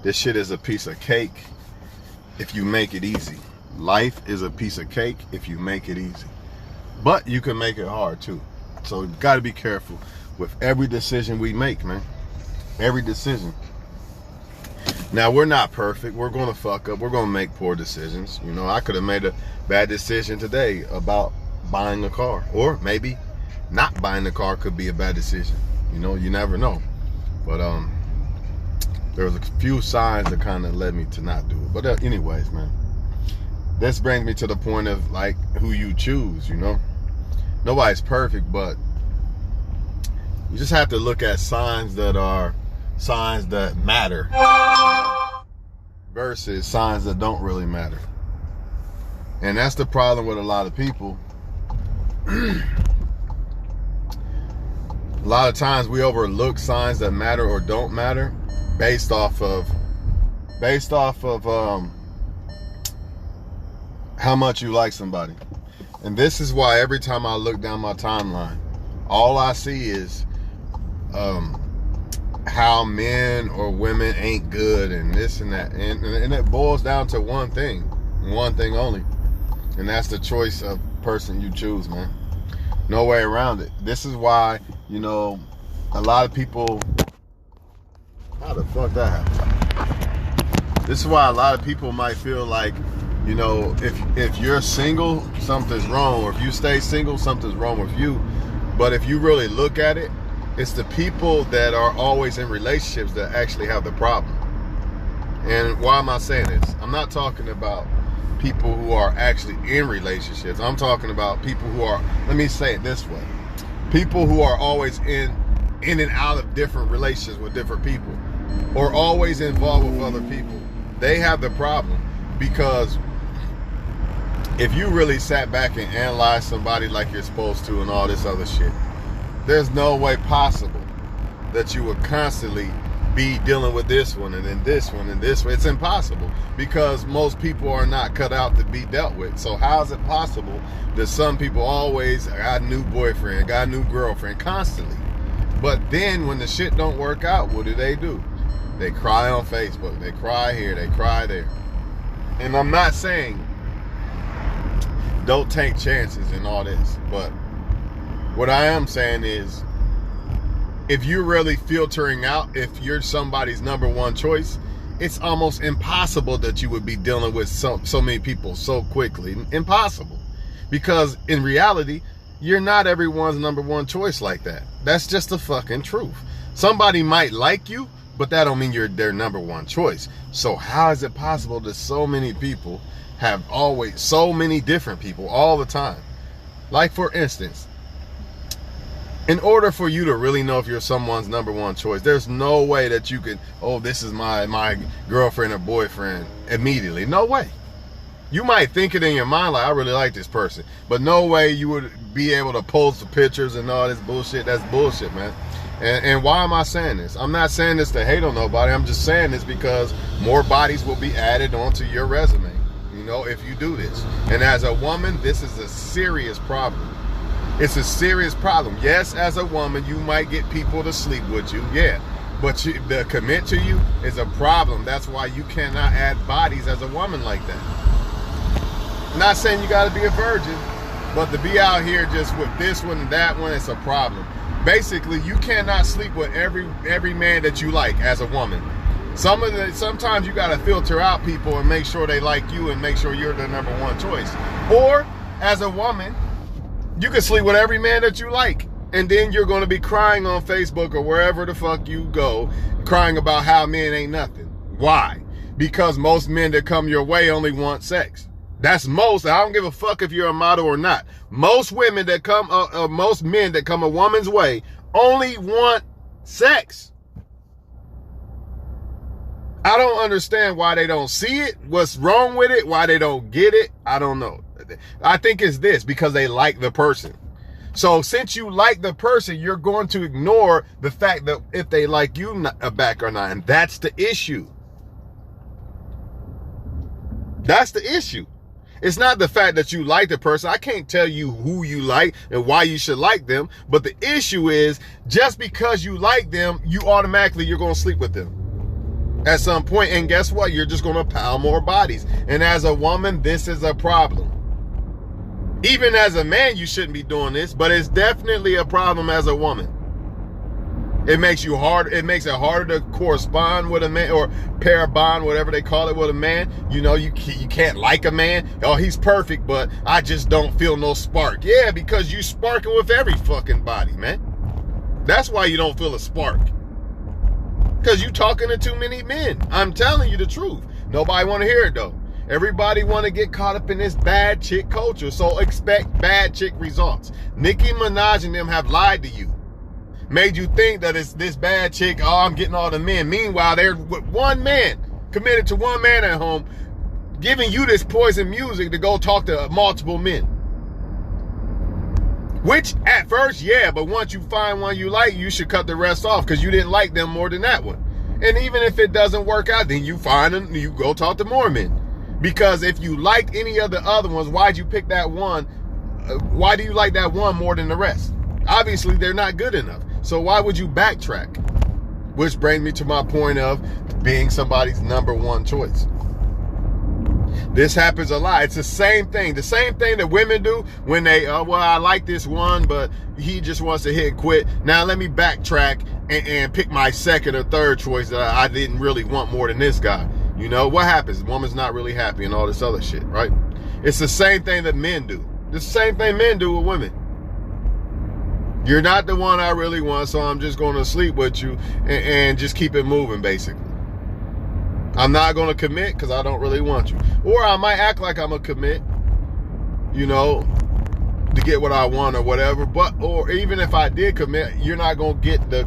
This shit is a piece of cake if you make it easy. Life is a piece of cake if you make it easy. But you can make it hard too. So you got to be careful with every decision we make, man. Every decision. Now, we're not perfect. We're going to fuck up. We're going to make poor decisions. You know, I could have made a bad decision today about buying a car. Or maybe not buying the car could be a bad decision. You know, you never know. But there was a few signs that kind of led me to not do it. But anyways, man, this brings me to the point of like who you choose, you know. Nobody's perfect, but you just have to look at signs that are signs that matter versus signs that don't really matter. And that's the problem with a lot of people. A lot of times we overlook signs that matter or don't matter based off of how much you like somebody. And this is why every time I look down my timeline, all I see is how men or women ain't good and this and that. And it boils down to one thing only. And that's the choice of person you choose, man. No way around it. This is why, you know, a lot of people... How the fuck that happened? This is why a lot of people might feel like, you know, if you're single, something's wrong. Or if you stay single, something's wrong with you. But if you really look at it, it's the people that are always in relationships that actually have the problem. And why am I saying this? I'm not talking about people who are actually in relationships. I'm talking about people who are, let me say it this way, people who are always in and out of different relationships with different people, or always involved with other people. They have the problem, because if you really sat back and analyzed somebody like you're supposed to and all this other shit, there's no way possible that you would constantly be dealing with this one and then this one and this one. It's impossible, because most people are not cut out to be dealt with. So how is it possible that some people always got a new boyfriend, got a new girlfriend constantly? But then when the shit don't work out, what do? They cry on Facebook. They cry here, they cry there. And I'm not saying don't take chances and all this, but what I am saying is, if you're really filtering out if you're somebody's number one choice, it's almost impossible that you would be dealing with so many people so quickly. Impossible. Because in reality, you're not everyone's number one choice like that. That's just the fucking truth. Somebody might like you, but that don't mean you're their number one choice. So how is it possible that so many people have always, so many different people all the time? Like, for instance, in order for you to really know if you're someone's number one choice, there's no way that you could, oh, this is my girlfriend or boyfriend immediately. No way. You might think it in your mind like, I really like this person, but no way you would be able to post the pictures and all this bullshit. That's bullshit, man. And why am I saying this? I'm not saying this to hate on nobody. I'm just saying this because more bodies will be added onto your resume, you know, if you do this. And as a woman, this is a serious problem. It's a serious problem. Yes, as a woman, you might get people to sleep with you, yeah. But the commit to you is a problem. That's why you cannot add bodies as a woman like that. Not saying you got to be a virgin, but to be out here just with this one and that one, it's a problem. Basically, you cannot sleep with every man that you like as a woman. Sometimes you got to filter out people and make sure they like you and make sure you're the number one choice. Or as a woman, you can sleep with every man that you like, and then you're going to be crying on Facebook or wherever the fuck you go, crying about how men ain't nothing. Why? Because most men that come your way only want sex. That's most. I don't give a fuck if you're a model or not. Most women that come, most men that come a woman's way only want sex. I don't understand why they don't see it. What's wrong with it? Why they don't get it? I don't know. I think it's this, because they like the person. So since you like the person, you're going to ignore the fact that if they like you back or not. And that's the issue. That's the issue. It's not the fact that you like the person. I can't tell you who you like and why you should like them. But the issue is, just because you like them, you automatically, you're going to sleep with them. at some point, and guess what? You're just going to pile more bodies. And as a woman, this is a problem. Even as a man, you shouldn't be doing this, but it's definitely a problem as a woman. It makes you hard. It makes it harder to correspond with a man, or pair bond, whatever they call it, with a man. You know, you can't like a man. Oh, he's perfect, but I just don't feel no spark. Yeah, because you sparking with every fucking body, man. That's why you don't feel a spark. Because you talking to too many men. I'm telling you the truth. Nobody want to hear it though. Everybody want to get caught up in this bad chick culture, so expect bad chick results. Nicki Minaj and them have lied to you. Made you think that it's this bad chick, oh, I'm getting all the men. Meanwhile, they're with one man, committed to one man at home, giving you this poison music to go talk to multiple men. Which, at first, yeah, but once you find one you like, you should cut the rest off because you didn't like them more than that one. And even if it doesn't work out, then you find them, you go talk to more men. Because if you liked any of the other ones, why'd you pick that one? Why do you like that one more than the rest? Obviously, they're not good enough. So why would you backtrack? Which brings me to my point of being somebody's number one choice. This happens a lot. It's the same thing. The same thing that women do when they, well, I like this one, but he just wants to hit and quit. Now let me backtrack and pick my second or third choice that I didn't really want more than this guy. You know, what happens? The woman's not really happy and all this other shit, right? It's the same thing that men do. The same thing men do with women. You're not the one I really want, so I'm just going to sleep with you and just keep it moving, basically. I'm not going to commit because I don't really want you. Or I might act like I'm going to commit, you know, to get what I want or whatever. But, or even if I did commit, you're not going to get the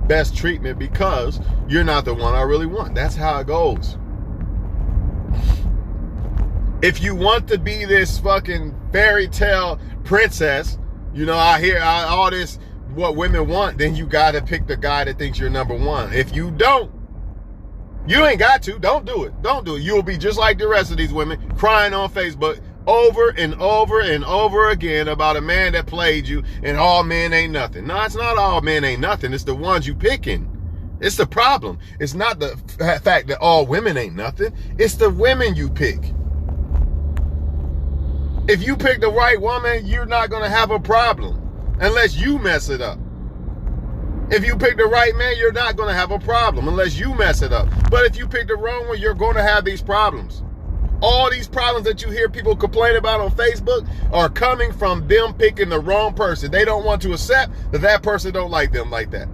best treatment because you're not the one I really want. That's how it goes. If you want to be this fucking fairy tale princess, you know, I hear all this, what women want, then you got to pick the guy that thinks you're number one. If you don't, you ain't got to. Don't do it. Don't do it. You'll be just like the rest of these women crying on Facebook over and over and over again about a man that played you and all men ain't nothing. No, it's not all men ain't nothing. It's the ones you picking. It's the problem. It's not the fact that all women ain't nothing. It's the women you pick. If you pick the right woman, you're not going to have a problem unless you mess it up. If you pick the right man, you're not going to have a problem unless you mess it up. But if you pick the wrong one, you're going to have these problems. All these problems that you hear people complain about on Facebook are coming from them picking the wrong person. They don't want to accept that that person don't like them like that.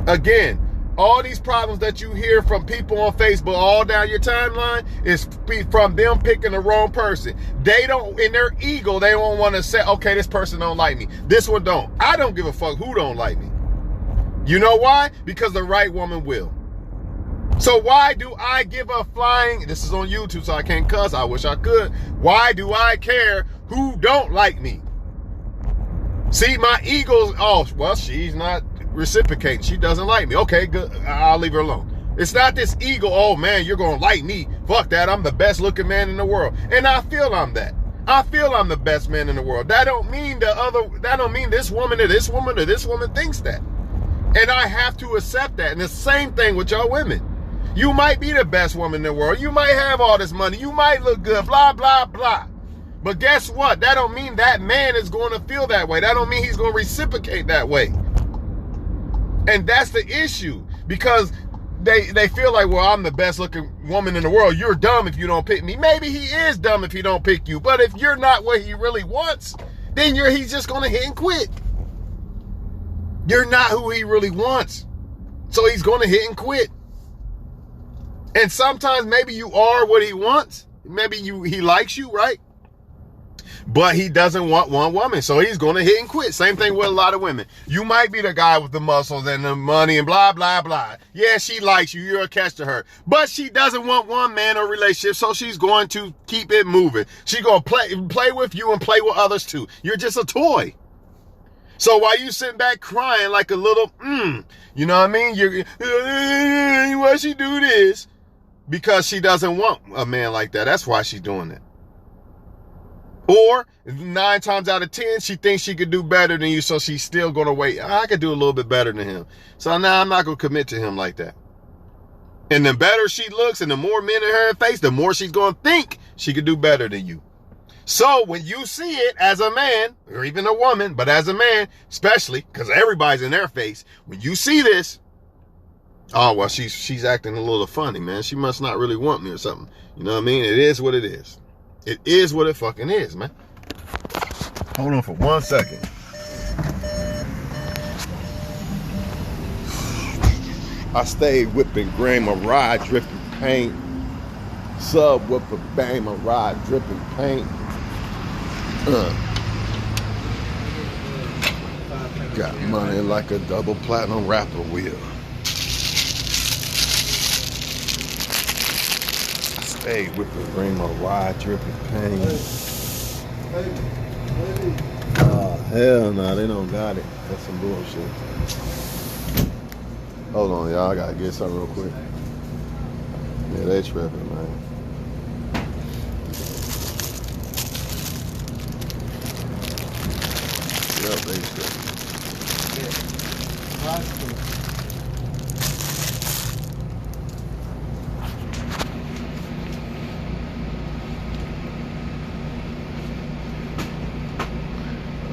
Again, all these problems that you hear from people on Facebook all down your timeline is from them picking the wrong person. They don't, in their ego, they don't want to say, okay, this person don't like me. This one don't. I don't give a fuck who don't like me. You know why? Because the right woman will. So why do I give a flying, this is on YouTube so I can't cuss, I wish I could. Why do I care who don't like me? See, my ego's, oh, well, she's not reciprocating. She doesn't like me. Okay, good. I'll leave her alone. It's not this ego, oh man, you're going to like me. Fuck that. I'm the best looking man in the world. And I feel I'm that. I feel I'm the best man in the world. That don't mean that don't mean this woman or this woman or this woman thinks that. And I have to accept that. And the same thing with y'all women. You might be the best woman in the world. You might have all this money. You might look good, blah, blah, blah. But guess what? That don't mean that man is going to feel that way. That don't mean he's going to reciprocate that way. And that's the issue. Because they feel like, well, I'm the best looking woman in the world. You're dumb if you don't pick me. Maybe he is dumb if he don't pick you. But if you're not what he really wants, then he's just going to hit and quit. You're not who he really wants. So he's going to hit and quit. And sometimes maybe you are what he wants. Maybe he likes you, right? But he doesn't want one woman. So he's going to hit and quit. Same thing with a lot of women. You might be the guy with the muscles and the money and blah, blah, blah. Yeah, she likes you. You're a catch to her. But she doesn't want one man or relationship. So she's going to keep it moving. She's going to play with you and play with others too. You're just a toy. So while you sitting back crying like a little, you know what I mean? You're, why she do this? Because she doesn't want a man like that. That's why she's doing it. Or 9 times out of 10, she thinks she could do better than you, so she's still going to wait. I could do a little bit better than him. So now I'm not going to commit to him like that. And the better she looks and the more men in her face, the more she's going to think she could do better than you. So when you see it as a man, or even a woman, but as a man, especially, because everybody's in their face, when you see this, oh, well, she's acting a little funny, man. She must not really want me or something. You know what I mean? It is what it is. It is what it fucking is, man. Hold on for 1 second. I stayed whipping Grandma Ride, dripping paint. Sub whipping Grandma Ride, dripping paint. Got money like a double platinum rapper wheel. Hey, whipping Grandma Ride, dripping paint. Oh, hell no, they don't got it. That's some bullshit. Hold on, y'all. I gotta get something real quick. Yeah, they tripping, man. Yep, they tripping.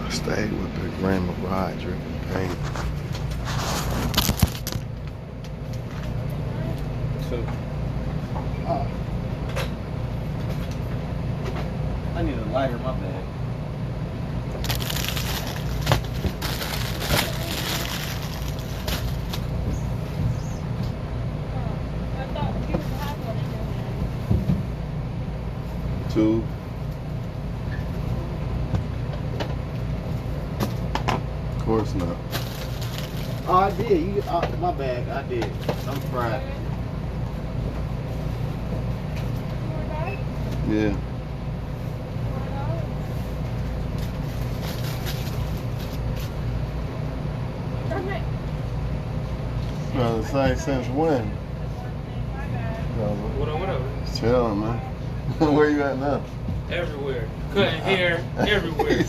Stay with the Grandma Ride, dripping paint. I need a lighter in my bag. Two. Of course not. Oh, I did. My bag. I did. I'm fried. Yeah. Well, the same since when? Whatever. Chilling, man. Where you at now? Everywhere. Cutting hair, everywhere.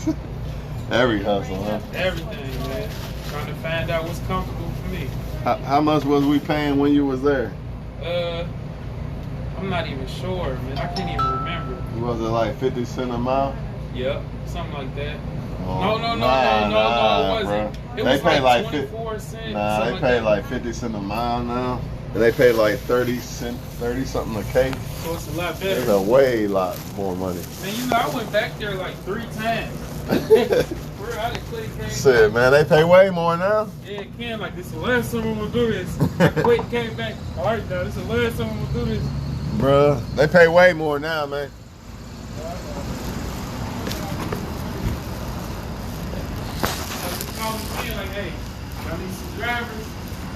Every hustle, huh? Everything, man. Trying to find out what's comfortable for me. How much was we paying when you was there? I'm not even sure, man. I can't even remember. Was it like 50 cents a mile? Yep, something like that. Oh, No, nah, it wasn't. Bro. It They was pay like like 24 cents. Nah, they something pay that. like 50 cents a mile now. And they pay like 30 something a case. So it's a lot It's better. a way lot more money. Man, you know, I went back there like 3 times. For real, I just quit, came Shit, back. man, they pay way more now. Yeah, Ken, like, this is the last time we'll do this. I quit, came back. All right, now, this is the last time we'll do this. Bruh, they pay way more now, man. Like, hey, y'all need some drivers.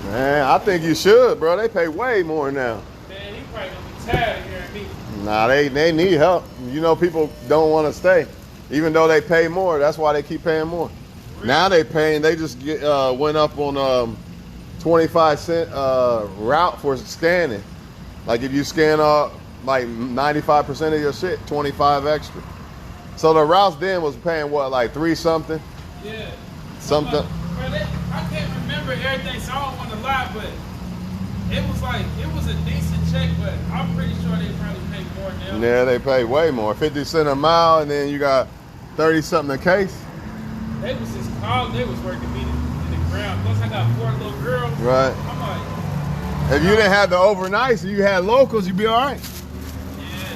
Man, I think you should, bro. They pay way more now. Man, he probably gonna be tired of hearing me. Nah, they need help. You know, people don't want to stay. Even though they pay more, that's why they keep paying more. Really? Now they paying, they just went up on 25 cent route for scanning. Like if you scan like 95% of your shit, 25 extra. So the routes then was paying what, like 3 something? Yeah. Something. Bro, I can't remember everything, so I don't want to lie, but it was a decent check, but I'm pretty sure they probably pay more now. Yeah, they pay way more. 50 cents a mile, and then you got 30 something a case. They was just called, they was working me in the ground. Plus I got 4 little girls. Right. I'm like, If you didn't have the overnights, you had locals, you'd be all right. yeah,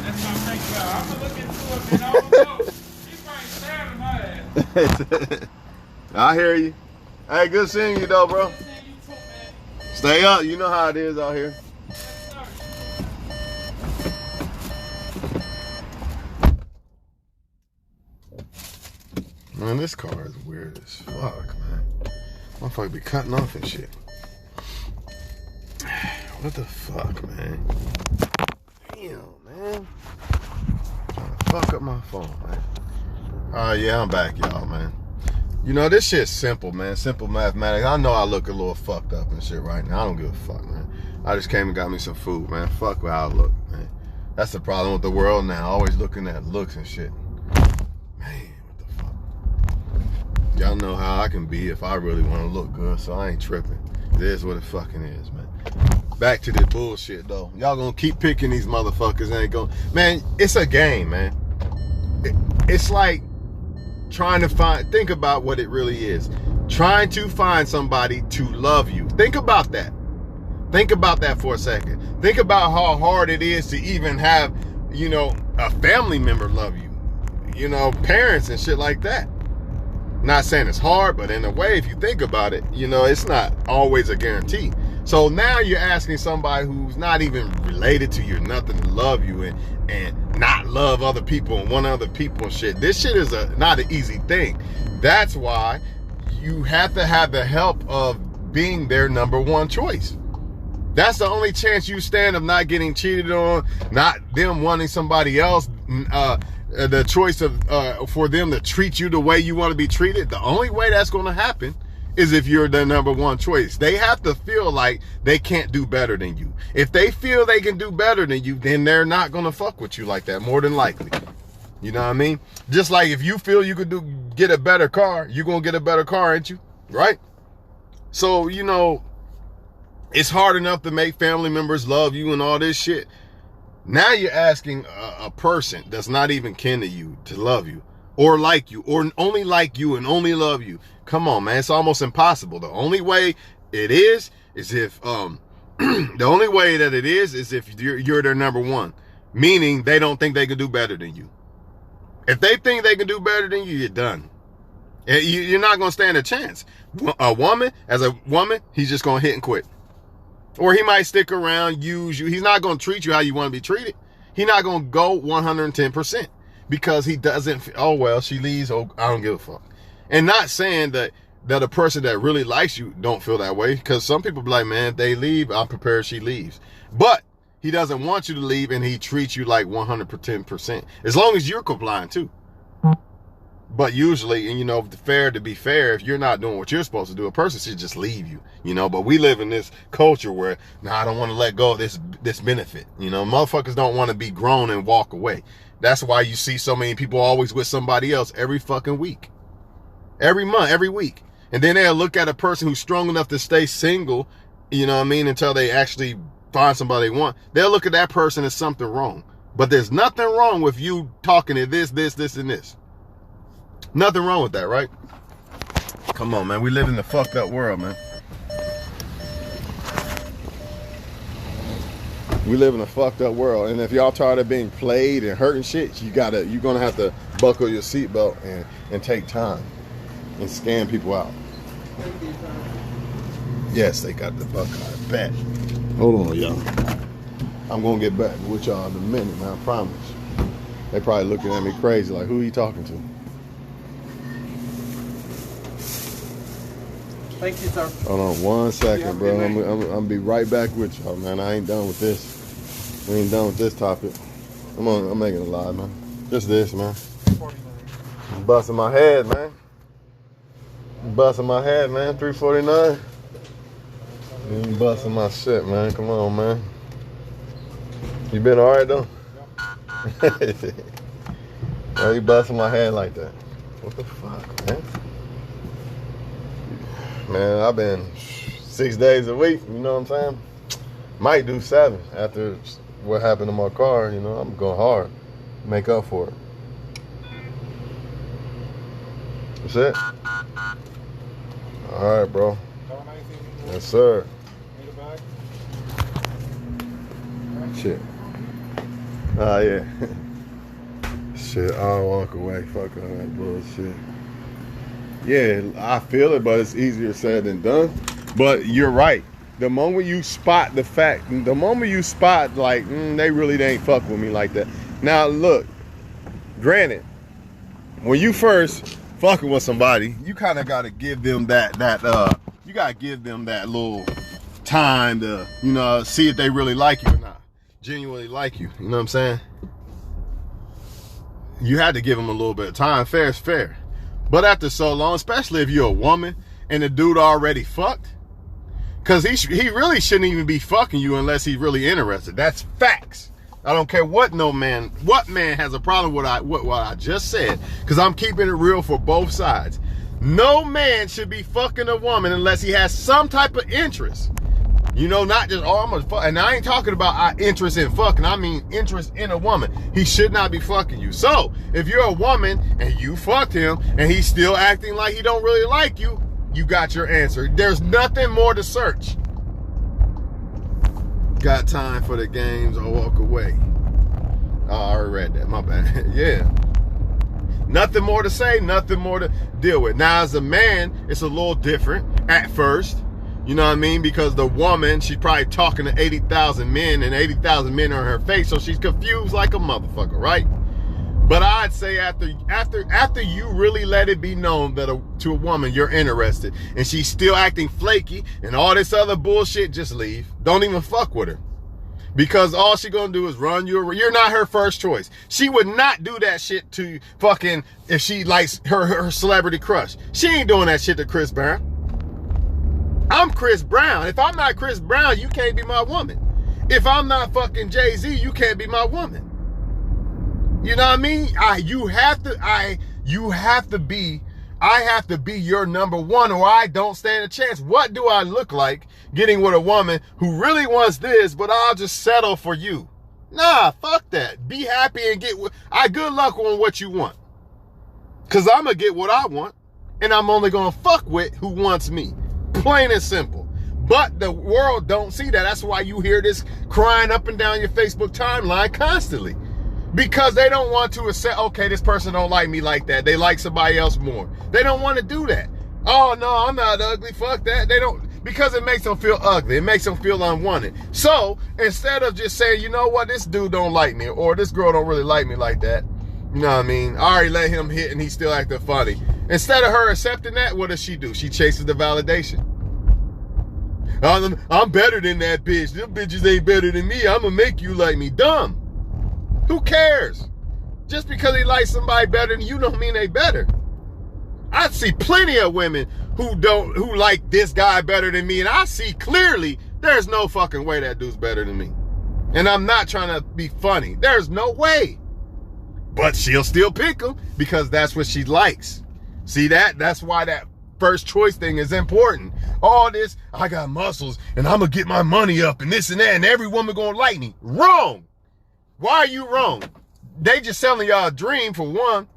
that's what I'm thinking about. I'm gonna look into it, man. I don't know. He probably stabbed my ass. I hear you. Hey, good seeing you though, bro. You too, man. Stay up. You know how it is out here. Yes, sir. Man, this car is weird as fuck, man. Motherfucker be cutting off and shit. What the fuck, man? Damn, man. Trying to fuck up my phone, man. Yeah, I'm back, y'all, man. You know, this shit's simple, man. Simple mathematics. I know I look a little fucked up and shit right now. I don't give a fuck, man. I just came and got me some food, man. Fuck how I look, man. That's the problem with the world now. Always looking at looks and shit. Man, what the fuck? Y'all know how I can be if I really want to look good, so I ain't tripping. It is what it fucking is, man. Back to this bullshit, though. Y'all gonna keep picking these motherfuckers and ain't going. Man, it's a game, man. It's like trying to think about what it really is. Trying to find somebody to love you. Think about that. Think about that for a second. Think about how hard it is to even have, you know, a family member love you. You know, parents and shit like that. Not saying it's hard, but in a way, if you think about it, you know, it's not always a guarantee. So now you're asking somebody who's not even related to you, nothing, to love you and not love other people and want other people and shit. This shit is not an easy thing. That's why you have to have the help of being their number one choice. That's the only chance you stand of not getting cheated on, not them wanting somebody else, the choice of for them to treat you the way you want to be treated. The only way that's going to happen is if you're their number one choice. They have to feel like they can't do better than you. If they feel they can do better than you, then they're not going to fuck with you like that, more than likely. You know what I mean? Just like if you feel you could get a better car, you're going to get a better car, ain't you? Right? So, you know, it's hard enough to make family members love you and all this shit. Now you're asking a person that's not even kin to you to love you or like you or only like you and only love you. Come on, man. It's almost impossible. The only way it is if the only way that it is if you're their number one, meaning they don't think they can do better than you. If they think they can do better than you, you're done. You're not going to stand a chance. A woman, as a woman, he's just going to hit and quit. Or he might stick around, use you. He's not going to treat you how you want to be treated. He's not going to go 110% because he doesn't, oh, well, she leaves. Oh, I don't give a fuck. And not saying that a person that really likes you don't feel that way, because some people be like, man, if they leave, I'm prepared she leaves. But he doesn't want you to leave, and he treats you like 110%, as long as you're compliant too. But usually, and you know, to be fair, if you're not doing what you're supposed to do, a person should just leave you, you know. But we live in this culture where, I don't want to let go of this benefit. You know, motherfuckers don't want to be grown and walk away. That's why you see so many people always with somebody else every fucking week, every month, every week. And then they'll look at a person who's strong enough to stay single, you know what I mean, until they actually find somebody they want. They'll look at that person as something wrong. But there's nothing wrong with you talking to this, and this. Nothing wrong with that, right? Come on, man. We live in the fucked up world, man. We live in a fucked up world. And if y'all tired of being played and hurting shit, you're gonna have to buckle your seatbelt and take time and scan people out. Yes, they got the Buckeye bet. Hold on, y'all. I'm gonna get back with y'all in a minute, man. I promise. They probably looking at me crazy, like, who are you talking to? Thank you, sir. Hold on 1 second, bro. I'm gonna be right back with y'all, man. I ain't done with this. We ain't done with this topic. I'm making a lie, man. Just this, man. 49. I'm busting my head, man. Busting my head, man. 349. You busting my shit, man. Come on, man. You been all right, though? Why you busting my head like that? What the fuck, man? Man, I've been 6 days a week, you know what I'm saying? Might do 7 after what happened to my car, you know. I'm going hard. Make up for it. That's it? All right, bro. Yes, sir. Shit. Oh, yeah. Shit, I'll walk away. Fuck all that bullshit. Yeah, I feel it, but it's easier said than done. But you're right. The moment you spot the fact, the moment you spot, like, they really ain't fuck with me like that. Now, look, granted, when you first fucking with somebody, you kind of got to give them you got to give them that little time to, you know, see if they really like you or not. Genuinely like you. You know what I'm saying? You had to give them a little bit of time. Fair is fair. But after so long, especially if you're a woman and the dude already fucked, because he really shouldn't even be fucking you unless he's really interested. That's facts. I don't care what man has a problem with what I just said, because I'm keeping it real for both sides. No man should be fucking a woman unless he has some type of interest. You know, not just, oh, I'm gonna fuck. And I ain't talking about interest in fucking. I mean interest in a woman. He should not be fucking you. So, if you're a woman and you fucked him and he's still acting like he don't really like you, you got your answer. There's nothing more to search. Got time for the games or walk away. Oh, I already read that. My bad. Yeah. Nothing more to say, nothing more to deal with. Now, as a man, it's a little different at first. You know what I mean? Because the woman, she's probably talking to 80,000 men, and 80,000 men are in her face, so she's confused like a motherfucker, right? But I'd say after you really let it be known that to a woman you're interested, and she's still acting flaky and all this other bullshit, just leave. Don't even fuck with her. Because all she gonna do is run you over. You're not her first choice. She would not do that shit to fucking, if she likes her celebrity crush. She ain't doing that shit to Chris Brown. I'm Chris Brown. If I'm not Chris Brown, you can't be my woman. If I'm not fucking Jay-Z, you can't be my woman. You know what I mean? I have to be your number one, or I don't stand a chance. What do I look like getting with a woman who really wants this, but I'll just settle for you? Nah, fuck that. Be happy and get good luck on what you want. Cause I'm gonna get what I want, and I'm only gonna fuck with who wants me. Plain and simple. But the world don't see that. That's why you hear this crying up and down your Facebook timeline constantly. Because they don't want to accept, okay, this person don't like me like that. They like somebody else more. They don't want to do that. Oh, no, I'm not ugly. Fuck that. They don't, because it makes them feel ugly. It makes them feel unwanted. So instead of just saying, you know what, this dude don't like me, or this girl don't really like me like that. You know what I mean? I already let him hit and he's still acting funny. Instead of her accepting that, what does she do? She chases the validation. I'm better than that bitch. Them bitches ain't better than me. I'm gonna make you like me. Dumb. Who cares? Just because they like somebody better than you don't mean they better. I see plenty of women who like this guy better than me, and I see clearly there's no fucking way that dude's better than me. And I'm not trying to be funny. There's no way. But she'll still pick him because that's what she likes. See that? That's why that first choice thing is important. All this, I got muscles and I'm gonna get my money up and this and that, and every woman gonna like me. Wrong. Why are you wrong? They just selling y'all a dream for one.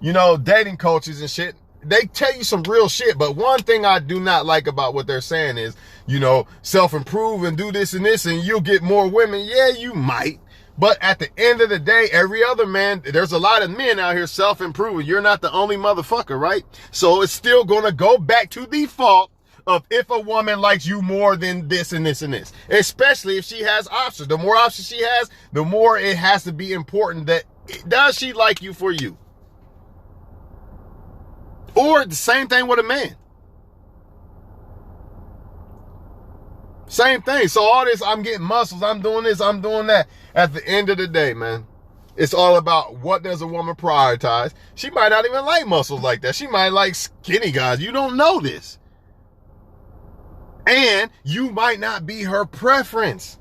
You know, dating coaches and shit, they tell you some real shit. But one thing I do not like about what they're saying is, you know, self-improve and do this and this and you'll get more women. Yeah, you might. But at the end of the day, every other man, there's a lot of men out here self-improving. You're not the only motherfucker, right? So it's still going to go back to the fault of if a woman likes you more than this and this and this. Especially if she has options. The more options she has, the more it has to be important that, does she like you for you? Or the same thing with a man. Same thing. So all this, I'm getting muscles, I'm doing this, I'm doing that. At the end of the day, man, it's all about what does a woman prioritize. She might not even like muscles like that. She might like skinny guys. You don't know this. And you might not be her preference.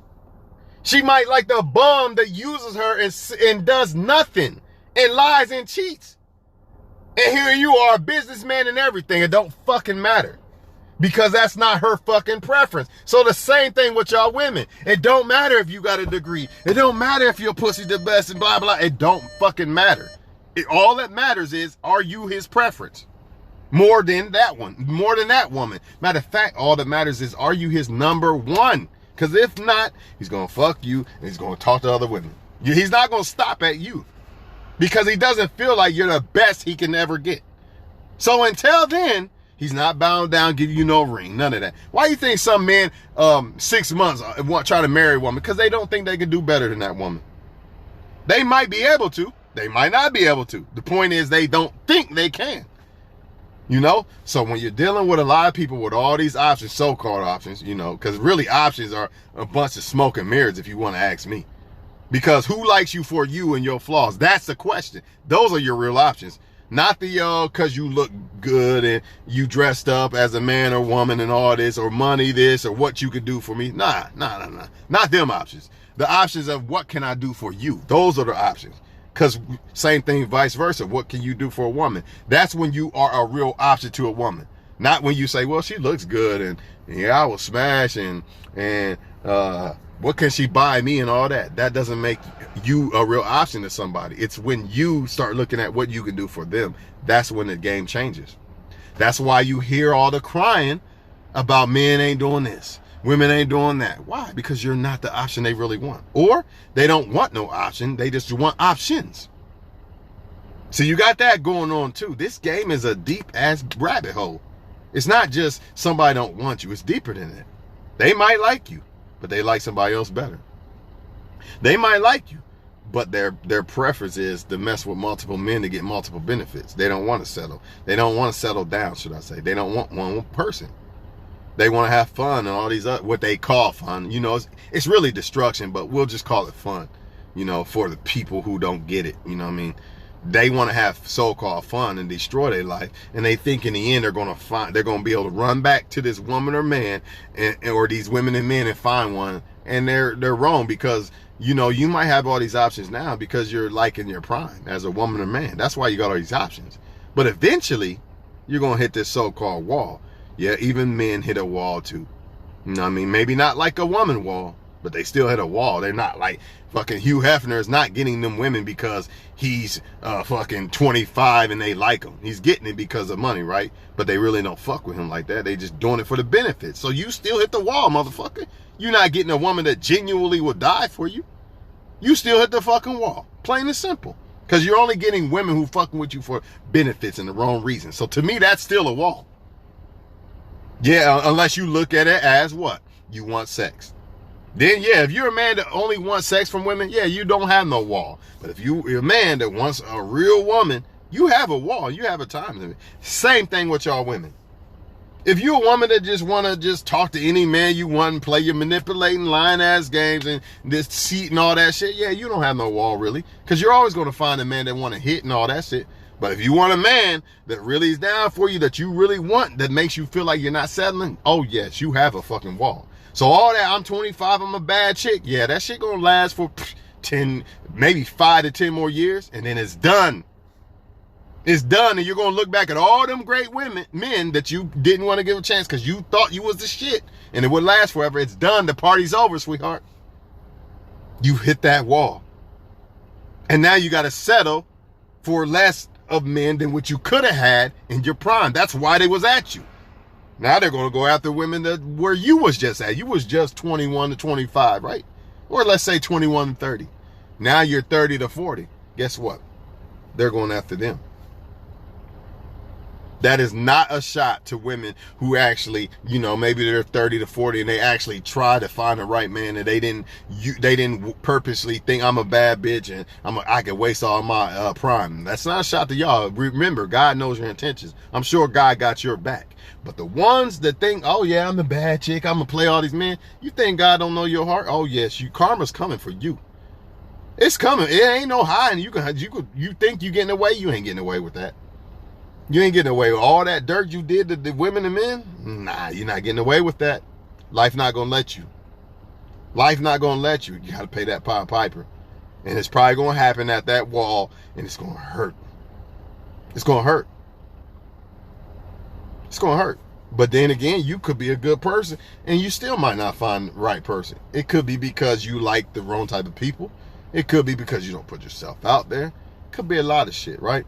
She might like the bum that uses her and does nothing and lies and cheats. And here you are, a businessman and everything. It don't fucking matter. Because that's not her fucking preference. So the same thing with y'all women. It don't matter if you got a degree. It don't matter if your pussy the best and blah, blah. It don't fucking matter. All that matters is, are you his preference? More than that one. More than that woman. Matter of fact, all that matters is, are you his number one? Because if not, he's going to fuck you and he's going to talk to other women. He's not going to stop at you. Because he doesn't feel like you're the best he can ever get. So until then, he's not bound down, give you no ring, none of that. Why do you think some men, 6 months, try to marry a woman? Because they don't think they can do better than that woman. They might be able to. They might not be able to. The point is they don't think they can. You know? So when you're dealing with a lot of people with all these options, so-called options, you know, because really options are a bunch of smoke and mirrors if you want to ask me. Because who likes you for you and your flaws? That's the question. Those are your real options. Not the cause you look good and you dressed up as a man or woman and all this, or money this, or what you could do for me. Nah. Not them options. The options of what can I do for you? Those are the options. Cause same thing, vice versa. What can you do for a woman? That's when you are a real option to a woman. Not when you say, well, she looks good and yeah, I will smash and what can she buy me and all that. That doesn't make you a real option to somebody. It's when you start looking at what you can do for them. That's when the game changes. That's why you hear all the crying about men ain't doing this, women ain't doing that. Why? Because you're not the option they really want. Or they don't want no option. They just want options. So you got that going on too. This game is a deep ass rabbit hole. It's not just somebody don't want you. It's deeper than that. They might like you, but they like somebody else better. They might like you, but their preference is to mess with multiple men to get multiple benefits. They don't want to settle. They don't want to settle down, should I say. They don't want one person. They want to have fun and all these other, what they call fun. You know, it's really destruction, but we'll just call it fun, you know, for the people who don't get it. You know what I mean? They want to have so-called fun and destroy their life, and they think in the end they're going to be able to run back to this woman or man, or these women and men and find one, and they're wrong, because you know you might have all these options now because you're like in your prime as a woman or man. That's why you got all these options. But eventually, you're going to hit this so-called wall. Yeah, even men hit a wall too. You know what I mean? Maybe not like a woman wall, but they still hit a wall. They're not like fucking Hugh Hefner is not getting them women because he's fucking 25 and they like him. He's getting it because of money, right? But they really don't fuck with him like that. They just doing it for the benefits. So you still hit the wall, motherfucker. You're not getting a woman that genuinely will die for you. You still hit the fucking wall. Plain and simple. Because you're only getting women who fucking with you for benefits and the wrong reasons. So to me, that's still a wall. Yeah, unless you look at it as what? You want sex. Then, yeah, if you're a man that only wants sex from women, yeah, you don't have no wall. But if you're a man that wants a real woman, you have a wall. You have a time limit. Same thing with y'all women. If you're a woman that just want to just talk to any man you want and play your manipulating, lying-ass games and this cheat and all that shit, yeah, you don't have no wall, really. Because you're always going to find a man that want to hit and all that shit. But if you want a man that really is down for you, that you really want, that makes you feel like you're not settling, oh, yes, you have a fucking wall. So all that, I'm 25, I'm a bad chick. Yeah, that shit gonna last for 10, maybe 5 to 10 more years, and then it's done. It's done, and you're gonna look back at all them great men that you didn't want to give a chance because you thought you was the shit, and it would last forever. It's done. The party's over, sweetheart. You hit that wall. And now you gotta settle for less of men than what you could have had in your prime. That's why they was at you. Now they're going to go after women that where you was just at. You was just 21 to 25, right? Or let's say 21 to 30. Now you're 30 to 40. Guess what? They're going after them. That is not a shot to women who actually, you know, maybe they're 30 to 40 and they actually try to find the right man, and they didn't purposely think I'm a bad bitch and I can waste all my prime. That's not a shot to y'all. Remember, God knows your intentions. I'm sure God got your back. But the ones that think, oh yeah, I'm a bad chick, I'm gonna play all these men, you think God don't know your heart? Oh yes, karma's coming for you. It's coming. It ain't no hiding. You think you getting away? You ain't getting away with that. You ain't getting away with all that dirt you did to the women and men. Nah, you're not getting away with that. Life not gonna let you. Life not gonna let you. You gotta pay that Piper, and it's probably gonna happen at that wall, and it's gonna hurt. It's gonna hurt. It's going to hurt. But then again, you could be a good person and you still might not find the right person. It could be because you like the wrong type of people. It could be because you don't put yourself out there. Could be a lot of shit, right?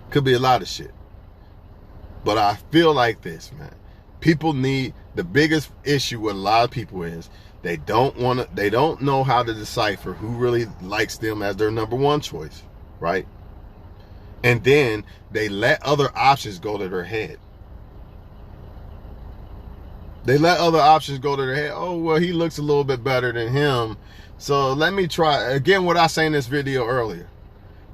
Could be a lot of shit. But I feel like this, man. The biggest issue with a lot of people is they don't know how to decipher who really likes them as their number one choice, right? And then they let other options go to their head. They let other options go to their head. Oh, well, he looks a little bit better than him. So let me try. Again, what I said in this video earlier.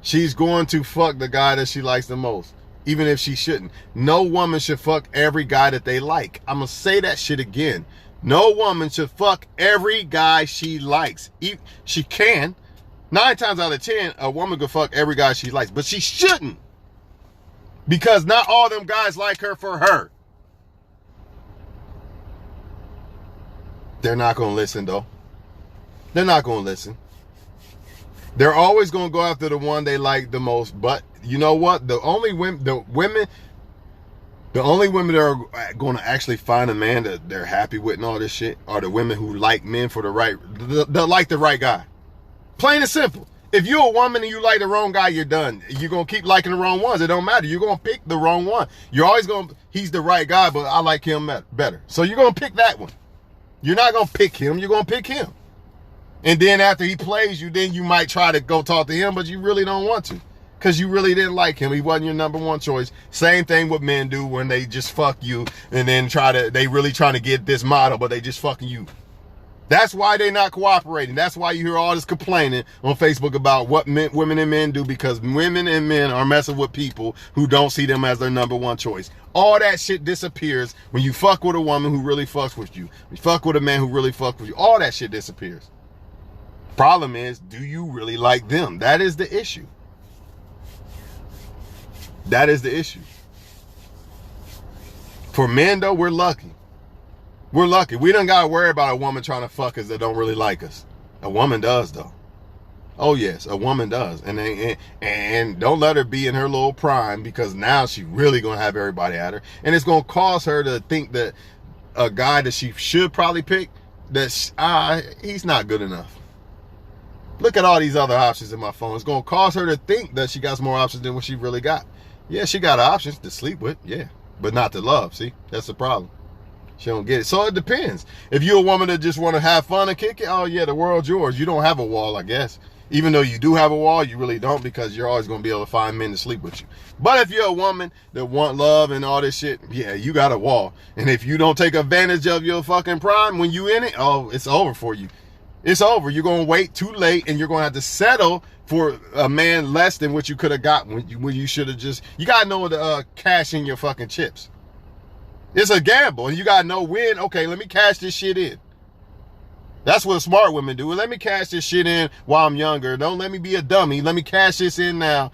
She's going to fuck the guy that she likes the most, even if she shouldn't. No woman should fuck every guy that they like. I'm going to say that shit again. No woman should fuck every guy she likes. She can. 9 times out of 10, a woman could fuck every guy she likes, but she shouldn't. Because not all them guys like her for her. They're not going to listen, though. They're not going to listen. They're always going to go after the one they like the most. But you know what? The only women that are going to actually find a man that they're happy with and all this shit are the women who like men for the right, they like the right guy. Plain and simple. If you're a woman and you like the wrong guy, you're done. You're going to keep liking the wrong ones. It don't matter. You're going to pick the wrong one. You're always going to, he's the right guy, but I like him better. So you're going to pick that one. You're not going to pick him. You're going to pick him. And then after he plays you, then you might try to go talk to him, but you really don't want to. Because you really didn't like him. He wasn't your number one choice. Same thing what men do when they just fuck you and then they really trying to get this model, but they just fucking you. That's why they're not cooperating. That's why you hear all this complaining on Facebook about what women and men do, because women and men are messing with people who don't see them as their number one choice. All that shit disappears when you fuck with a woman who really fucks with you. You fuck with a man who really fucks with you. All that shit disappears. Problem is, do you really like them? That is the issue. That is the issue. For men, though, we're lucky. We're lucky. We don't got to worry about a woman trying to fuck us that don't really like us. A woman does, though. Oh, yes, a woman does. And don't let her be in her little prime, because now she really going to have everybody at her. And it's going to cause her to think that a guy that she should probably pick, that he's not good enough. Look at all these other options in my phone. It's going to cause her to think that she got more options than what she really got. Yeah, she got options to sleep with, yeah, but not to love. See, that's the problem. She don't get it. So it depends. If you're a woman that just want to have fun and kick it, oh yeah, the world's yours. You don't have a wall, I guess. Even though you do have a wall, you really don't, because you're always going to be able to find men to sleep with you. But if you're a woman that want love and all this shit, yeah, you got a wall. And if you don't take advantage of your fucking prime when you in it, oh, it's over for you. It's over. You're going to wait too late, and you're going to have to settle for a man less than what you could have got when you should have just, you got to know to cash in your fucking chips. It's a gamble, and you got to know when, okay, let me cash this shit in. That's what smart women do. Let me cash this shit in while I'm younger. Don't let me be a dummy. Let me cash this in now.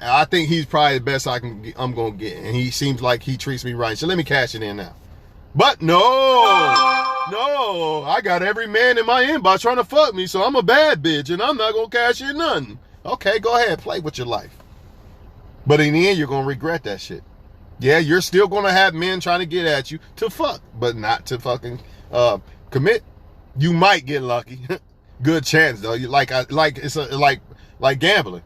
I think he's probably the best I'm going to get, and he seems like he treats me right. So let me cash it in now. But no, I got every man in my inbox trying to fuck me, so I'm a bad bitch, and I'm not going to cash in nothing. Okay, go ahead, play with your life. But in the end, you're going to regret that shit. Yeah, you're still going to have men trying to get at you to fuck, but not to fucking commit. You might get lucky. Good chance, though. Like gambling.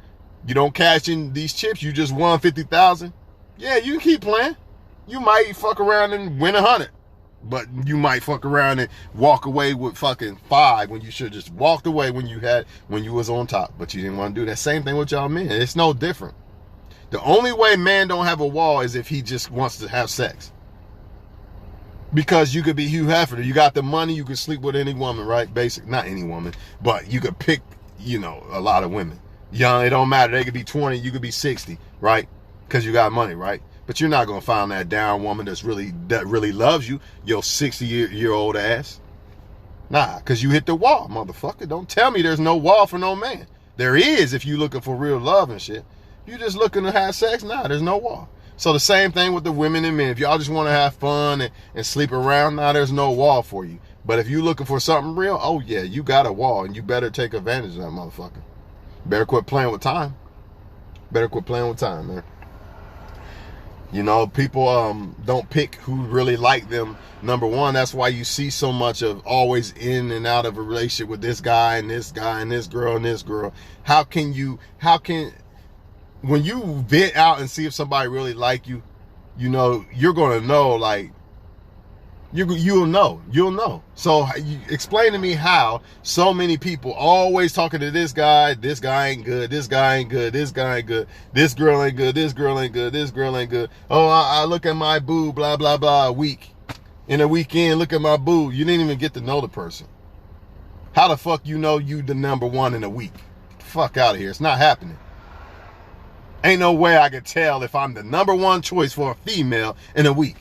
You don't cash in these chips, you just won 50,000. Yeah, you can keep playing. You might fuck around and win 100. But you might fuck around and walk away with fucking 5 when you should just walked away when you was on top. But you didn't want to do that. Same thing with y'all men. It's no different. The only way man don't have a wall is if he just wants to have sex. Because you could be Hugh Hefner. You got the money, you could sleep with any woman, right? Not any woman, but you could pick, a lot of women. Young, it don't matter. They could be 20, you could be 60, right? Because you got money, right? But you're not going to find that down woman that really loves you, your 60-year-old ass. Nah, because you hit the wall, motherfucker. Don't tell me there's no wall for no man. There is if you looking for real love and shit. You just looking to have sex? Nah, there's no wall. So the same thing with the women and men. If y'all just want to have fun and sleep around, nah, there's no wall for you. But if you looking for something real, oh yeah, you got a wall, and you better take advantage of that motherfucker. Better quit playing with time. Better quit playing with time, man. People don't pick who really like them. Number one, that's why you see so much of always in and out of a relationship with this guy and this guy and this girl and this girl. When you vet out and see if somebody really like you, you're going to know, like, you'll know. So explain to me how so many people always talking to this guy ain't good, this guy ain't good, this guy ain't good, this girl ain't good, this girl ain't good, this girl ain't good. Oh, I look at my boo, blah, blah, blah, a week. In a weekend, look at my boo. You didn't even get to know the person. How the fuck you know you the number one in a week? Get the fuck out of here. It's not happening. Ain't no way I could tell if I'm the number one choice for a female in a week.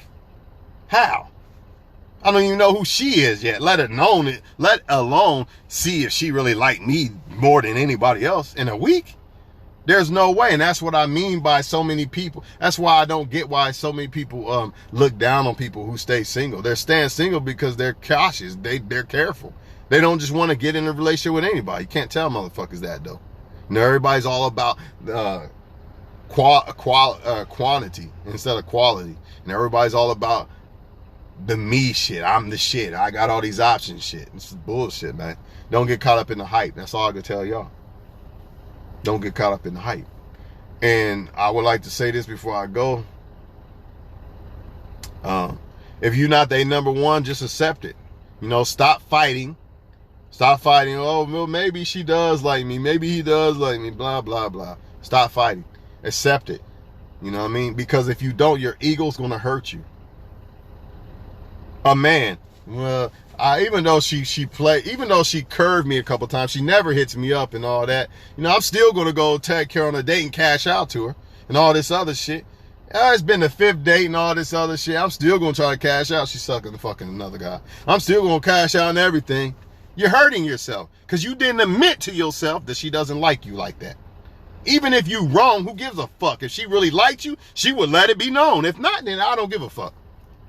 How? I don't even know who she is yet, let alone see if she really like me more than anybody else in a week. There's no way. And that's what I mean by so many people. That's why I don't get why so many people look down on people who stay single. They're staying single because they're cautious. They're careful. They don't just want to get in a relationship with anybody. You can't tell motherfuckers that, though. You know, everybody's all about quantity instead of quality. And everybody's all about the me shit. I'm the shit. I got all these options shit. This is bullshit, man. Don't get caught up in the hype. That's all I can tell y'all. Don't get caught up in the hype. And I would like to say this before I go. If you're not their number one, just accept it. You know, stop fighting. Stop fighting. Oh, well, maybe she does like me. Maybe he does like me. Blah, blah, blah. Stop fighting. Accept it. You know what I mean? Because if you don't, your ego's going to hurt you. A man, well, even though she curved me a couple times, she never hits me up and all that. You know, I'm still gonna go take her on a date and cash out to her and all this other shit. It's been the 5th date and all this other shit. I'm still gonna try to cash out. She's sucking the fucking another guy. I'm still gonna cash out and everything. You're hurting yourself because you didn't admit to yourself that she doesn't like you like that. Even if you wrong, who gives a fuck? If she really liked you, she would let it be known. If not, then I don't give a fuck.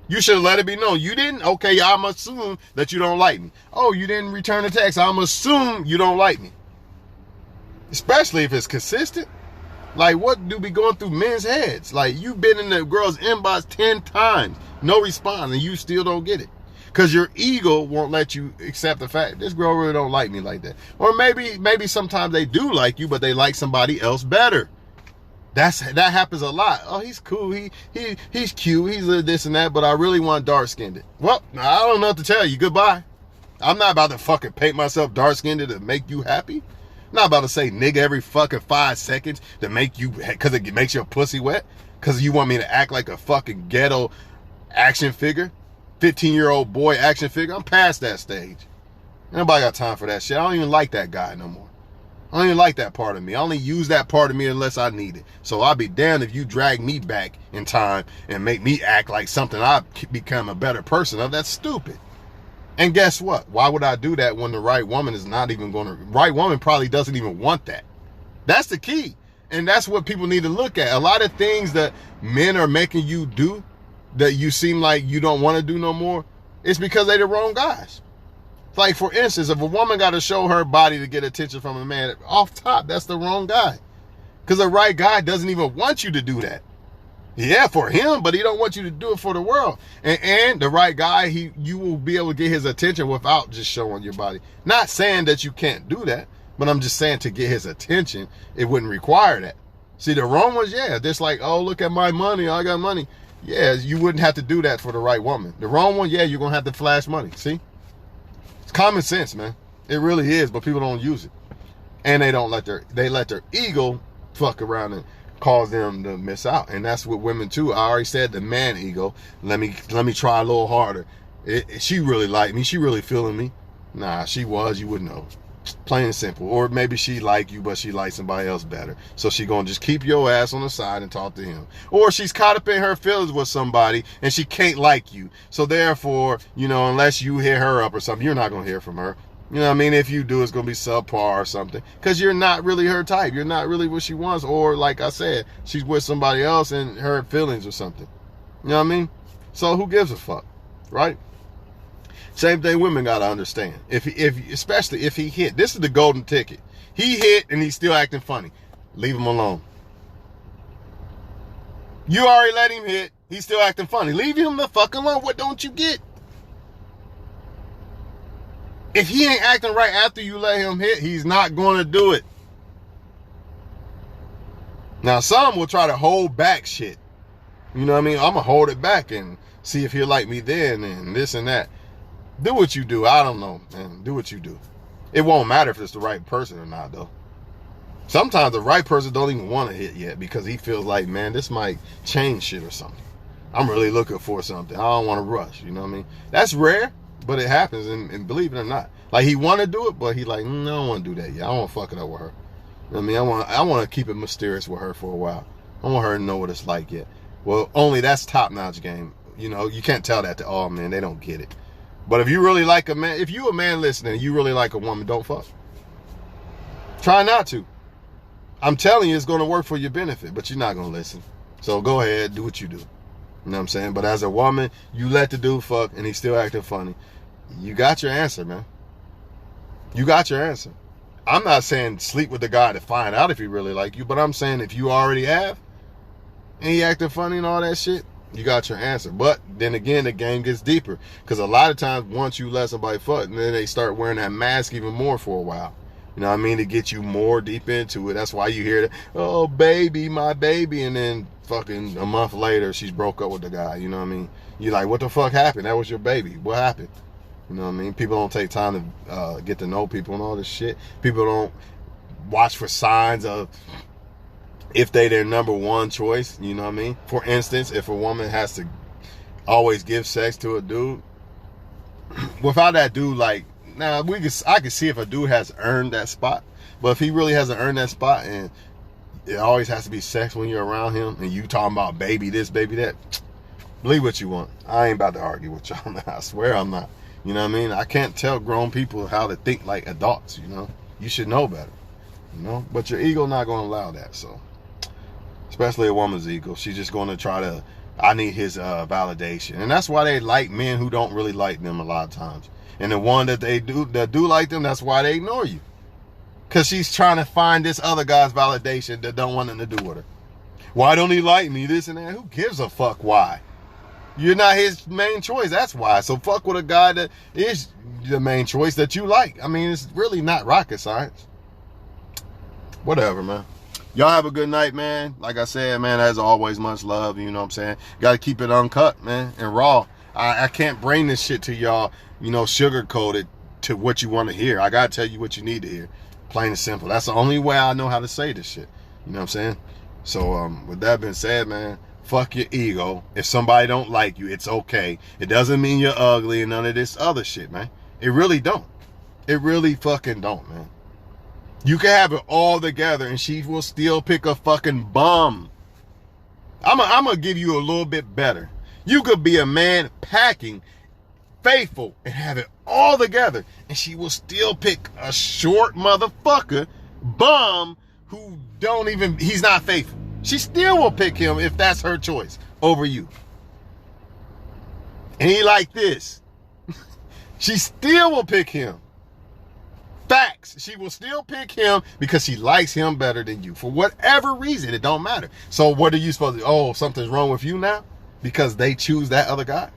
You should have let it be known. You didn't? Okay, I'm assuming that you don't like me. Oh, you didn't return a text. I'm assuming you don't like me. Especially if it's consistent. Like, what do be going through men's heads? Like, you've been in the girl's inbox 10 times. No response, and you still don't get it. Because your ego won't let you accept the fact this girl really don't like me like that. Or maybe sometimes they do like you, but they like somebody else better. That happens a lot. Oh, he's cool. He's cute. He's this and that, but I really want dark-skinned. Well, I don't know what to tell you. Goodbye. I'm not about to fucking paint myself dark-skinned to make you happy. I'm not about to say nigga every fucking 5 seconds to make you, because it makes your pussy wet. Because you want me to act like a fucking ghetto action figure. 15-year-old boy action figure. I'm past that stage. Nobody got time for that shit. I don't even like that guy no more. I don't even like that part of me. I only use that part of me unless I need it. So I'll be damned if you drag me back in time and make me act like something I've become a better person of. That's stupid. And guess what? Why would I do that when the right woman is not even going to... Right woman probably doesn't even want that. That's the key. And that's what people need to look at. A lot of things that men are making you do that you seem like you don't want to do no more, it's because they're the wrong guys. Like, for instance, if a woman got to show her body to get attention from a man, off top, that's the wrong guy. Because the right guy doesn't even want you to do that. Yeah, for him, but he don't want you to do it for the world. And the right guy, you will be able to get his attention without just showing your body. Not saying that you can't do that, but I'm just saying to get his attention, it wouldn't require that. See, the wrong ones, yeah, just like, oh, look at my money, I got money. Yeah, you wouldn't have to do that for the right woman. The wrong one, yeah, you're going to have to flash money. See? It's common sense, man. It really is, but people don't use it. And they let their ego fuck around and cause them to miss out. And that's with women too. I already said the man ego. Let me try a little harder. She really liked me. She really feeling me. Nah, she was. You wouldn't know. Plain and simple. Or maybe she like you, but she likes somebody else better. So she gonna just keep your ass on the side and talk to him. Or she's caught up in her feelings with somebody and she can't like you. So therefore, you know, unless you hit her up or something, you're not gonna hear from her. You know what I mean? If you do, it's gonna be subpar or something. Because you're not really her type. You're not really what she wants. Or like I said, she's with somebody else and her feelings or something. You know what I mean? So who gives a fuck? Right? Same thing women gotta understand. Especially if he hit. This is the golden ticket. He hit and he's still acting funny. Leave him alone. You already let him hit. He's still acting funny. Leave him the fuck alone. What don't you get? If he ain't acting right after you let him hit, he's not gonna do it. Now some will try to hold back shit. You know what I mean? I'm gonna hold it back and see if he'll like me then and this and that. Do what you do. I don't know, man. Do what you do. It won't matter if it's the right person or not, though. Sometimes the right person don't even want to hit yet because he feels like, man, this might change shit or something. I'm really looking for something. I don't want to rush. You know what I mean? That's rare, but it happens. And believe it or not, like he want to do it, but he like, I don't want to do that yet. I don't want to fuck it up with her. You know what I mean? I want to keep it mysterious with her for a while. I want her to know what it's like yet. Well, only that's top-notch game. You know, you can't tell that to all men. They don't get it. But if you really like a man, if you a man listening, you really like a woman, don't fuck. Try not to. I'm telling you, it's going to work for your benefit, but you're not going to listen. So go ahead, do what you do. You know what I'm saying? But as a woman, you let the dude fuck and he's still acting funny. You got your answer, man. You got your answer. I'm not saying sleep with the guy to find out if he really like you, but I'm saying if you already have and he acting funny and all that shit, you got your answer. But then again, the game gets deeper. Because a lot of times, once you let somebody fuck, and then they start wearing that mask even more for a while. You know what I mean? To get you more deep into it. That's why you hear that, oh, baby, my baby. And then fucking a month later, she's broke up with the guy. You know what I mean? You're like, what the fuck happened? That was your baby. What happened? You know what I mean? People don't take time to get to know people and all this shit. People don't watch for signs of if they their number one choice. You know what I mean? For instance, if a woman has to always give sex to a dude, without that dude, like, now, I can see if a dude has earned that spot. But if he really hasn't earned that spot and it always has to be sex when you're around him and you talking about baby this, baby that, believe what you want. I ain't about to argue with y'all. I swear I'm not. You know what I mean? I can't tell grown people how to think like adults, you know? You should know better, you know? But your ego not going to allow that, so. Especially a woman's ego. She's just going to try to, I need his validation. And that's why they like men who don't really like them a lot of times. And the one that do like them, that's why they ignore you. Because she's trying to find this other guy's validation that don't want nothing to do with her. Why don't he like me? This and that. Who gives a fuck why? You're not his main choice. That's why. So fuck with a guy that is the main choice that you like. I mean, it's really not rocket science. Whatever, man. Y'all have a good night, man. Like I said, man, as always, much love. You know what I'm saying? Got to keep it uncut, man, and raw. I can't bring this shit to y'all, you know, sugar-coated to what you want to hear. I got to tell you what you need to hear. Plain and simple. That's the only way I know how to say this shit. You know what I'm saying? So, with that being said, man, fuck your ego. If somebody don't like you, it's okay. It doesn't mean you're ugly and none of this other shit, man. It really don't. It really fucking don't, man. You can have it all together and she will still pick a fucking bum. I'm going to give you a little bit better. You could be a man packing, faithful, and have it all together, and she will still pick a short motherfucker, bum, who he's not faithful. She still will pick him if that's her choice over you. And he like this. She still will pick him. Facts. She will still pick him because she likes him better than you. For whatever reason, it don't matter. So what are you supposed to do? Oh, something's wrong with you now? Because they choose that other guy?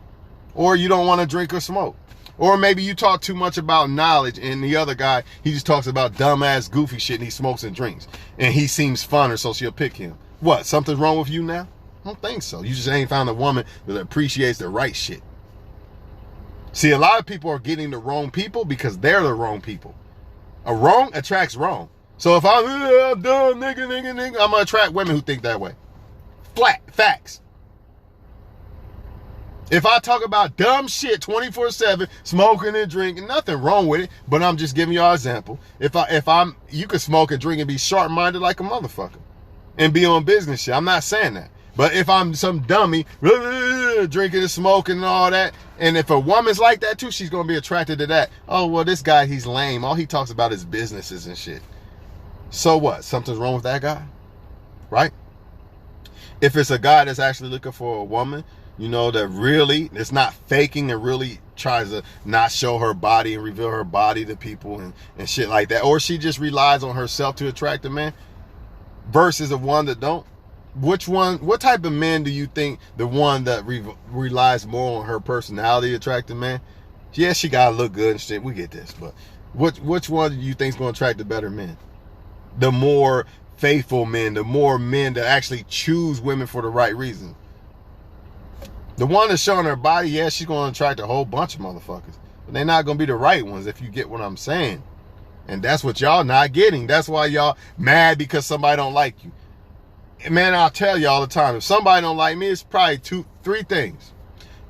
Or you don't want to drink or smoke? Or maybe you talk too much about knowledge and the other guy, he just talks about dumbass, goofy shit and he smokes and drinks. And he seems funner, so she'll pick him. What, something's wrong with you now? I don't think so. You just ain't found a woman that appreciates the right shit. See, a lot of people are getting the wrong people because they're the wrong people. A wrong attracts wrong. So if I'm dumb, nigga, I'm going to attract women who think that way. Flat facts. If I talk about dumb shit 24/7, smoking and drinking, nothing wrong with it, but I'm just giving y'all an example. You could smoke and drink and be sharp-minded like a motherfucker and be on business shit. I'm not saying that. But if I'm some dummy, drinking and smoking and all that, and if a woman's like that too, she's going to be attracted to that. Oh, well, this guy, he's lame. All he talks about is businesses and shit. So what? Something's wrong with that guy? Right? If it's a guy that's actually looking for a woman, you know, that really, it's not faking and really tries to not show her body and reveal her body to people and shit like that. Or she just relies on herself to attract a man versus the one that don't. What type of man do you think the one that relies more on her personality to attract a man? Yeah, she gotta look good and shit. We get this. But which one do you think is going to attract the better men? The more faithful men, the more men that actually choose women for the right reason. The one that's showing her body, yeah, she's going to attract a whole bunch of motherfuckers. But they're not going to be the right ones if you get what I'm saying. And that's what y'all not getting. That's why y'all mad because somebody don't like you. And man, I'll tell you all the time, if somebody don't like me, it's probably 3 things.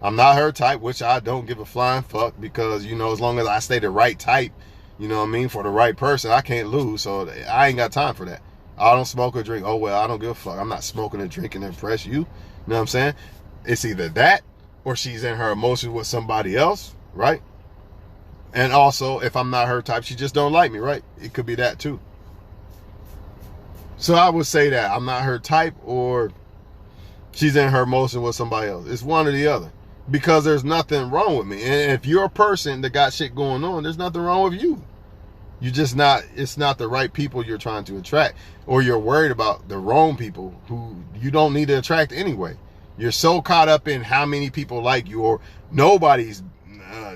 I'm not her type, which I don't give a flying fuck because, you know, as long as I stay the right type, you know what I mean, for the right person, I can't lose. So I ain't got time for that. I don't smoke or drink. Oh, well, I don't give a fuck. I'm not smoking and drinking to impress you. You know what I'm saying? It's either that or she's in her emotions with somebody else, right? And also, if I'm not her type, she just don't like me, right? It could be that too. So I would say that I'm not her type, or she's in her emotion with somebody else. It's one or the other. Because there's nothing wrong with me. And if you're a person that got shit going on, there's nothing wrong with you. You just not, it's not the right people you're trying to attract, or you're worried about the wrong people who you don't need to attract anyway. You're so caught up in how many people like you, or nobody's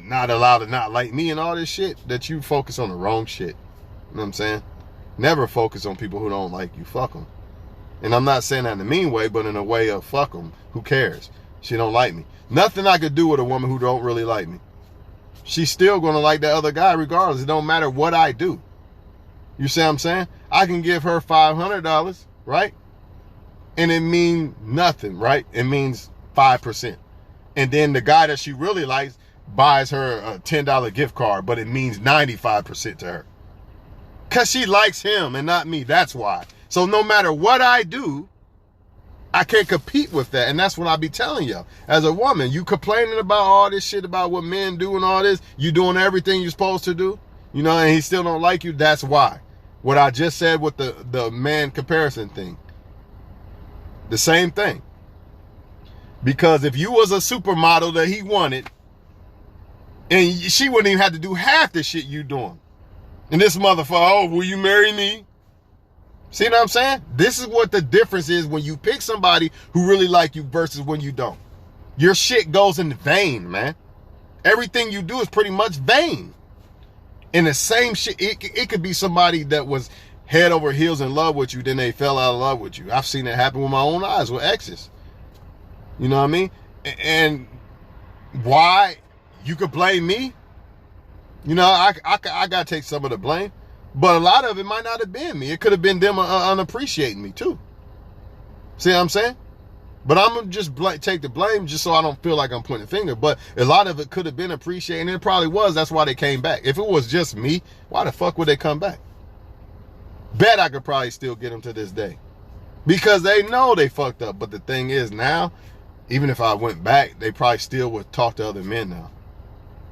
not allowed to not like me and all this shit, that you focus on the wrong shit. You know what I'm saying? Never focus on people who don't like you. Fuck them. And I'm not saying that in a mean way, but in a way of fuck them. Who cares? She don't like me. Nothing I could do with a woman who don't really like me. She's still going to like that other guy regardless. It don't matter what I do. You see what I'm saying? I can give her $500, right? And it means nothing, right? It means 5%. And then the guy that she really likes buys her a $10 gift card, but it means 95% to her. Because she likes him and not me. That's why. So no matter what I do, I can't compete with that. And that's what I be telling y'all. As a woman, you complaining about all this shit about what men do and all this. You doing everything you're supposed to do. You know, and he still don't like you. That's why. What I just said with the man comparison thing. The same thing. Because if you was a supermodel that he wanted, and she wouldn't even have to do half the shit you doing. And this motherfucker, oh, will you marry me? See what I'm saying? This is what the difference is when you pick somebody who really like you versus when you don't. Your shit goes in vain, man. Everything you do is pretty much vain. And the same shit, it could be somebody that was head over heels in love with you, then they fell out of love with you. I've seen it happen with my own eyes with exes. You know what I mean? And why? You could blame me. You know, I got to take some of the blame. But a lot of it might not have been me. It could have been them unappreciating me too. See what I'm saying? But I'm going to just take the blame just so I don't feel like I'm pointing a finger. But a lot of it could have been appreciated, and it probably was. That's why they came back. If it was just me, why the fuck would they come back? Bet I could probably still get them to this day. Because they know they fucked up. But the thing is now, even if I went back, they probably still would talk to other men now.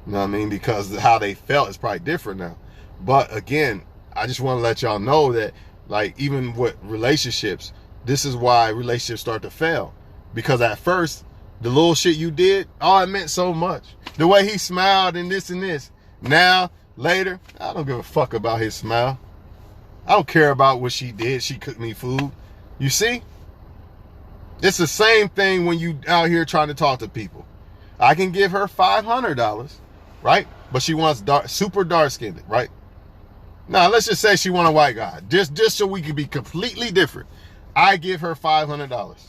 You know what I mean? Because how they felt is probably different now. But again, I just want to let y'all know that, like, even with relationships, this is why relationships start to fail. Because at first, the little shit you did, oh, it meant so much. The way he smiled and this and this. Now, later, I don't give a fuck about his smile. I don't care about what she did. She cooked me food. You see? It's the same thing when you out here trying to talk to people. I can give her $500, right? But she wants super dark-skinned, right? Now, let's just say she want a white guy. Just so we can be completely different. I give her $500.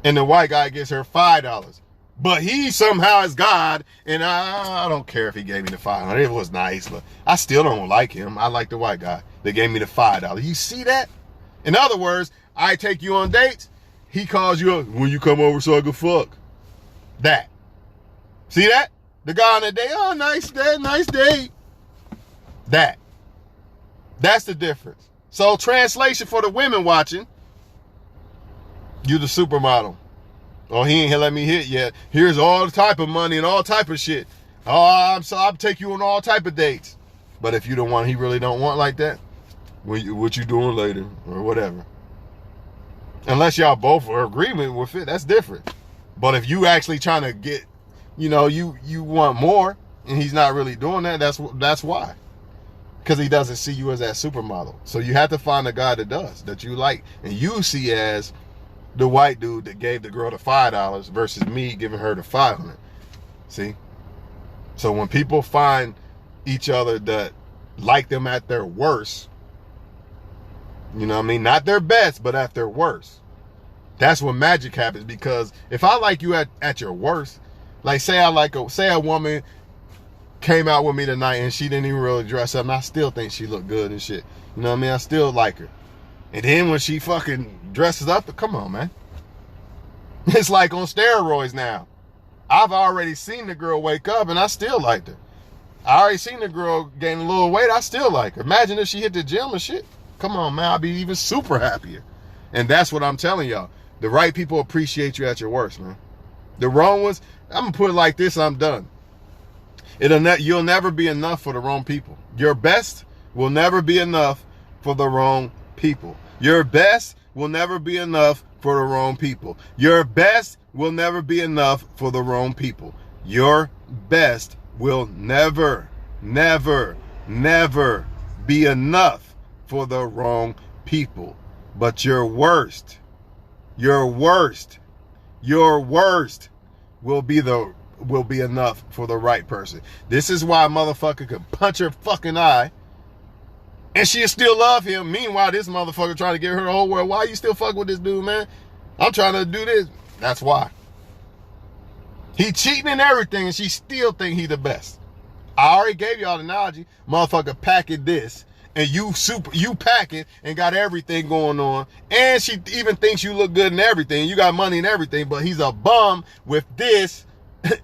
And the white guy gives her $5. But he somehow is God, and I don't care if he gave me the $500. It was nice, but I still don't like him. I like the white guy that gave me the $5. You see that? In other words, I take you on dates. He calls you up, when you come over so I can fuck. That. See that? The guy on the date, oh, nice day, nice date. That. That's the difference. So translation for the women watching, you the supermodel. Oh, he ain't let me hit yet. Here's all type of money and all type of shit. Oh, I'll take you on all type of dates. But if you don't want, he really don't want like that, what you doing later or whatever. Unless y'all both are agreement with it, that's different. But if you actually trying to get, you know, you want more and he's not really doing that, that's why. Because he doesn't see you as that supermodel. So you have to find a guy that does, that you like. And you see as the white dude that gave the girl the $5 versus me giving her the $500. See? So when people find each other that like them at their worst, you know what I mean? Not their best, but at their worst. That's when magic happens. Because if I like you at your worst, like say a woman came out with me tonight and she didn't even really dress up, and I still think she looked good and shit. You know what I mean? I still like her. And then when she fucking dresses up, come on, man. It's like on steroids now. I've already seen the girl wake up and I still liked her. I already seen the girl gain a little weight, I still like her. Imagine if she hit the gym and shit. Come on, man, I'll be even super happier. And that's what I'm telling y'all. The right people appreciate you at your worst, man. The wrong ones, I'm gonna put it like this, I'm done. You'll never be enough for the wrong people. Your best will never be enough for the wrong people. Your best will never be enough for the wrong people. Your best will never be enough for the wrong people. Your best will never, never, never be enough for the wrong people. But your worst will be enough for the right person. This is why a motherfucker could punch her fucking eye and she'll still love him. Meanwhile, this motherfucker trying to get her the whole world. Why you still fucking with this dude, man? I'm trying to do this. That's why. He cheating and everything, and she still think he the best. I already gave y'all the analogy. Motherfucker packing this, and you packing and got everything going on, and she even thinks you look good and everything. You got money and everything, but he's a bum with this.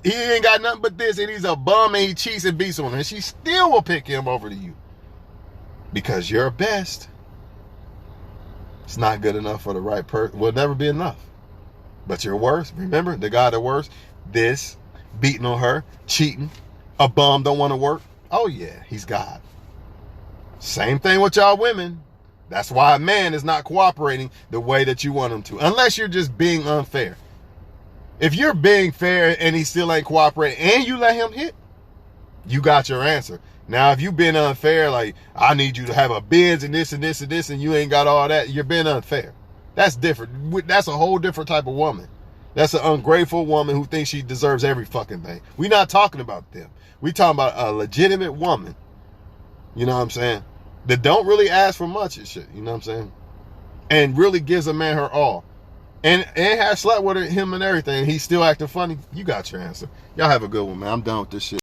He ain't got nothing but this, and he's a bum, and he cheats and beats on her, and she still will pick him over to you. Because your best, it's not good enough for the right person. Will never be enough. But your worst, remember, the guy that worst, this, beating on her, cheating, a bum, don't want to work. Oh yeah, he's God. Same thing with y'all women. That's why a man is not cooperating the way that you want him to. Unless you're just being unfair. If you're being fair and he still ain't cooperating and you let him hit, you got your answer. Now, if you've been unfair, like, I need you to have a Benz and this and this and this, and you ain't got all that, you're being unfair. That's different. That's a whole different type of woman. That's an ungrateful woman who thinks she deserves every fucking thing. We're not talking about them. We talking about a legitimate woman, you know what I'm saying, that don't really ask for much and shit, you know what I'm saying, and really gives a man her all. And has slept with him and everything, and he's still acting funny. You got your answer. Y'all have a good one, man. I'm done with this shit.